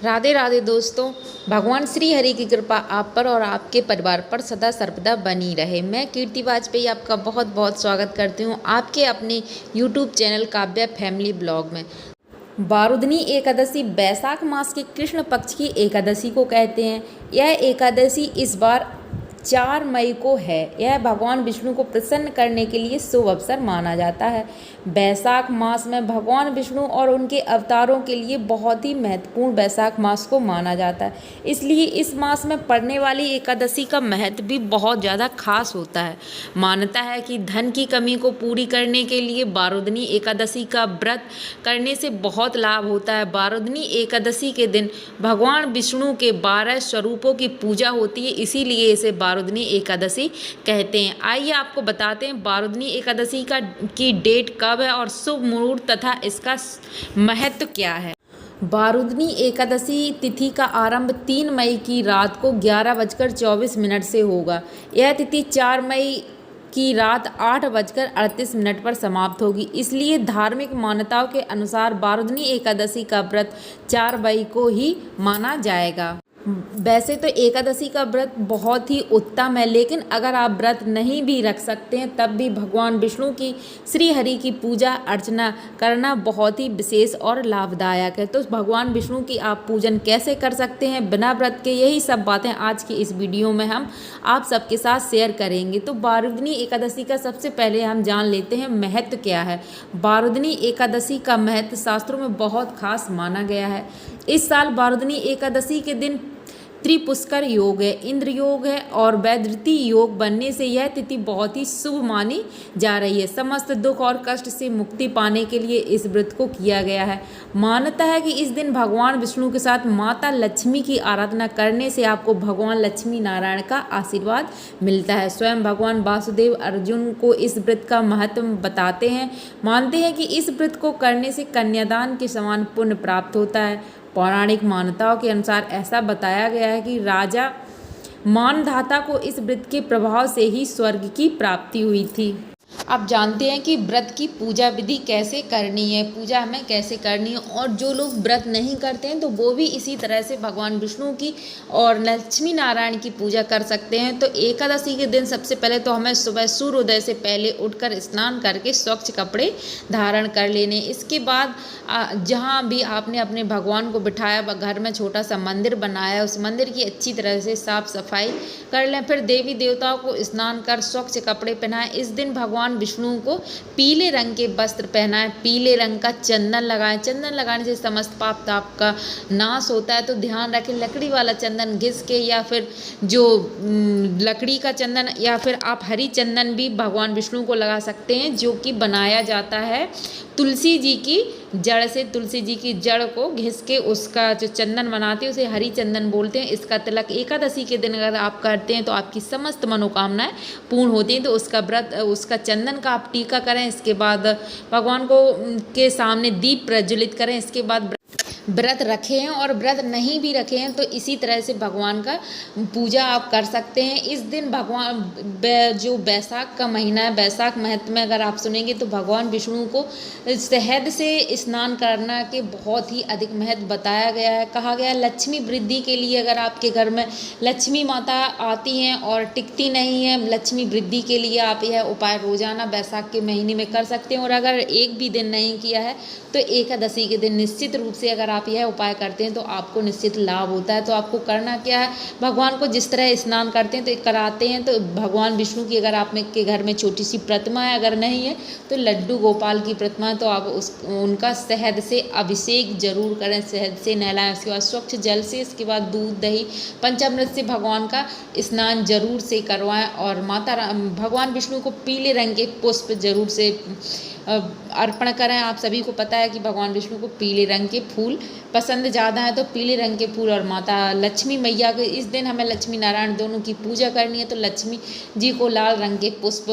राधे राधे दोस्तों। भगवान श्री हरि की कृपा आप पर और आपके परिवार पर सदा सर्वदा बनी रहे। मैं कीर्ति वाजपेयी आपका बहुत बहुत स्वागत करती हूँ आपके अपने YouTube channel Kavya family blog में। बारुदनी एकादशी बैसाख मास के कृष्ण पक्ष की एकादशी को कहते हैं। यह एकादशी इस बार 4 मई को है। यह भगवान विष्णु को प्रसन्न करने के लिए शुभ अवसर माना जाता है। बैसाख मास में भगवान विष्णु और उनके अवतारों के लिए बहुत ही महत्वपूर्ण बैसाख मास को माना जाता है, इसलिए इस मास में पड़ने वाली एकादशी का महत्व भी बहुत ज़्यादा खास होता है। मान्यता है कि धन की कमी को पूरी करने के लिए बारुदनी एकादशी का व्रत करने से बहुत लाभ होता है। बारुदनी एकादशी के दिन भगवान विष्णु के 12 स्वरूपों की पूजा होती है, इसीलिए इसे बारुदनी एकादशी कहते हैं। आइए आपको बताते हैं बारुदनी एकादशी की डेट कब है और शुभ मुहूर्त तथा इसका महत्व क्या है। बारुदनी एकादशी तिथि का आरंभ 3 मई की रात को 11:24 से होगा। यह तिथि 4 मई की रात 8:38 पर समाप्त होगी। इसलिए धार्मिक मान्यताओं के अनुसार बारुदनी एकादशी का व्रत 4 मई को ही माना जाएगा। वैसे तो एकादशी का व्रत बहुत ही उत्तम है, लेकिन अगर आप व्रत नहीं भी रख सकते हैं तब भी भगवान विष्णु की श्री हरि की पूजा अर्चना करना बहुत ही विशेष और लाभदायक है। तो भगवान विष्णु की आप पूजन कैसे कर सकते हैं बिना व्रत के, यही सब बातें आज की इस वीडियो में हम आप सबके साथ शेयर करेंगे। तो बारुदनी एकादशी का सबसे पहले हम जान लेते हैं महत्व क्या है। बारुदनी एकादशी का महत्व शास्त्रों में बहुत खास माना गया है। इस साल बारुदनी एकादशी के दिन त्रिपुष्कर योग है, इंद्र योग है और वैधृति योग बनने से यह तिथि बहुत ही शुभ मानी जा रही है। समस्त दुख और कष्ट से मुक्ति पाने के लिए इस व्रत को किया गया है। मान्यता है कि इस दिन भगवान विष्णु के साथ माता लक्ष्मी की आराधना करने से आपको भगवान लक्ष्मी नारायण का आशीर्वाद मिलता है। स्वयं भगवान वासुदेव अर्जुन को इस व्रत का महत्व बताते हैं। मानते हैं कि इस व्रत को करने से कन्यादान के समान पुण्य प्राप्त होता है। पौराणिक मान्यताओं के अनुसार ऐसा बताया गया है कि राजा मानधाता को इस व्रत के प्रभाव से ही स्वर्ग की प्राप्ति हुई थी। आप जानते हैं कि व्रत की पूजा विधि कैसे करनी है, पूजा हमें कैसे करनी है, और जो लोग व्रत नहीं करते हैं तो वो भी इसी तरह से भगवान विष्णु की और लक्ष्मी नारायण की पूजा कर सकते हैं। तो एकादशी के दिन सबसे पहले तो हमें सुबह सूर्योदय से पहले उठकर स्नान करके स्वच्छ कपड़े धारण कर लेने। इसके बाद जहाँ भी आपने अपने भगवान को बिठाया, घर में छोटा सा मंदिर बनाया, उस मंदिर की अच्छी तरह से साफ सफाई कर लें। फिर देवी देवताओं को स्नान कर स्वच्छ कपड़े पहनाएं। इस दिन भगवान विष्णु को पीले रंग के वस्त्र पहनाएं, पीले रंग का चंदन लगाएं। चंदन लगाने से समस्त पाप ताप का नाश होता है। तो ध्यान रखें, लकड़ी वाला चंदन घिस के या फिर जो लकड़ी का चंदन या फिर आप हरी चंदन भी भगवान विष्णु को लगा सकते हैं, जो कि बनाया जाता है तुलसी जी की जड़ से। तुलसी जी की जड़ को घिस के उसका जो चंदन बनाते हैं उसे हरी चंदन बोलते हैं। इसका तिलक एकादशी के दिन अगर आप करते हैं तो आपकी समस्त मनोकामनाएं पूर्ण होती हैं। तो उसका व्रत, उसका चंदन का आप टीका करें। इसके बाद भगवान को के सामने दीप प्रज्वलित करें। इसके बाद व्रत रखे हैं और व्रत नहीं भी रखे हैं तो इसी तरह से भगवान का पूजा आप कर सकते हैं। इस दिन भगवान जो बैसाख का महीना है, बैसाख महत्व में अगर आप सुनेंगे तो भगवान विष्णु को शहद से स्नान करना के बहुत ही अधिक महत्व बताया गया है। कहा गया लक्ष्मी वृद्धि के लिए अगर आपके घर में लक्ष्मी माता आती हैं और टिकती नहीं है, लक्ष्मी वृद्धि के लिए आप यह उपाय रोजाना बैसाख के महीने में कर सकते हैं। और अगर एक भी दिन नहीं किया है तो एकादशी के दिन निश्चित रूप से अगर आप यह उपाय करते हैं तो आपको निश्चित लाभ होता है। तो आपको करना क्या है, भगवान को जिस तरह स्नान करते हैं तो कराते हैं तो भगवान विष्णु की अगर आप के घर में छोटी सी प्रतिमा है, अगर नहीं है तो लड्डू गोपाल की प्रतिमा है, तो आप उनका शहद से अभिषेक जरूर करें, शहद से नहलाएं। उसके बाद स्वच्छ जल से, इसके बाद दूध दही पंचामृत से भगवान का स्नान जरूर से करवाएं। और भगवान विष्णु को पीले रंग के पुष्प जरूर से अर्पण करें। आप सभी को पता है कि भगवान विष्णु को पीले रंग के फूल पसंद ज़्यादा है, तो पीले रंग के फूल। और माता लक्ष्मी मैया के इस दिन हमें लक्ष्मी नारायण दोनों की पूजा करनी है, तो लक्ष्मी जी को लाल रंग के पुष्प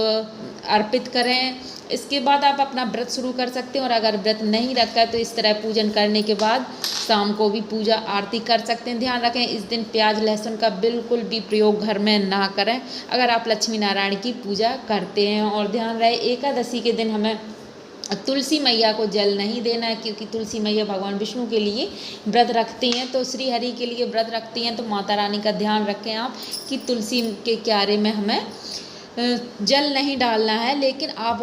अर्पित करें। इसके बाद आप अपना व्रत शुरू कर सकते हैं। और अगर व्रत नहीं रखा है तो इस तरह पूजन करने के बाद शाम को भी पूजा आरती कर सकते हैं। ध्यान रखें, इस दिन प्याज लहसुन का बिल्कुल भी प्रयोग घर में ना करें अगर आप लक्ष्मी नारायण की पूजा करते हैं। और ध्यान रहे, एकादशी के दिन हमें तुलसी मैया को जल नहीं देना है, क्योंकि तुलसी मैया भगवान विष्णु के लिए व्रत रखती हैं, तो श्री हरि के लिए व्रत रखती हैं। तो माता रानी का ध्यान रखें आप कि तुलसी के क्यारे में हमें जल नहीं डालना है। लेकिन आप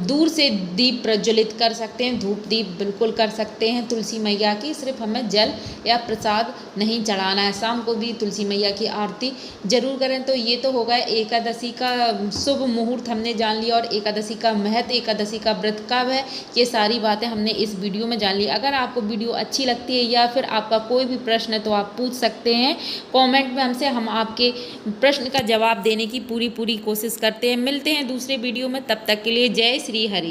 दूर से दीप प्रज्वलित कर सकते हैं, धूप दीप बिल्कुल कर सकते हैं तुलसी मैया की। सिर्फ हमें जल या प्रसाद नहीं चढ़ाना है। शाम को भी तुलसी मैया की आरती जरूर करें। तो ये तो होगा एकादशी का शुभ मुहूर्त हमने जान लिया, और एकादशी का महत्व, एकादशी का व्रत कब है, ये सारी बातें हमने इस वीडियो में जान ली। अगर आपको वीडियो अच्छी लगती है या फिर आपका कोई भी प्रश्न है तो आप पूछ सकते हैं कमेंट में हमसे। हम आपके प्रश्न का जवाब देने की पूरी कोशिश करते हैं। मिलते हैं दूसरे वीडियो में, तब तक के लिए जय श्री हरि।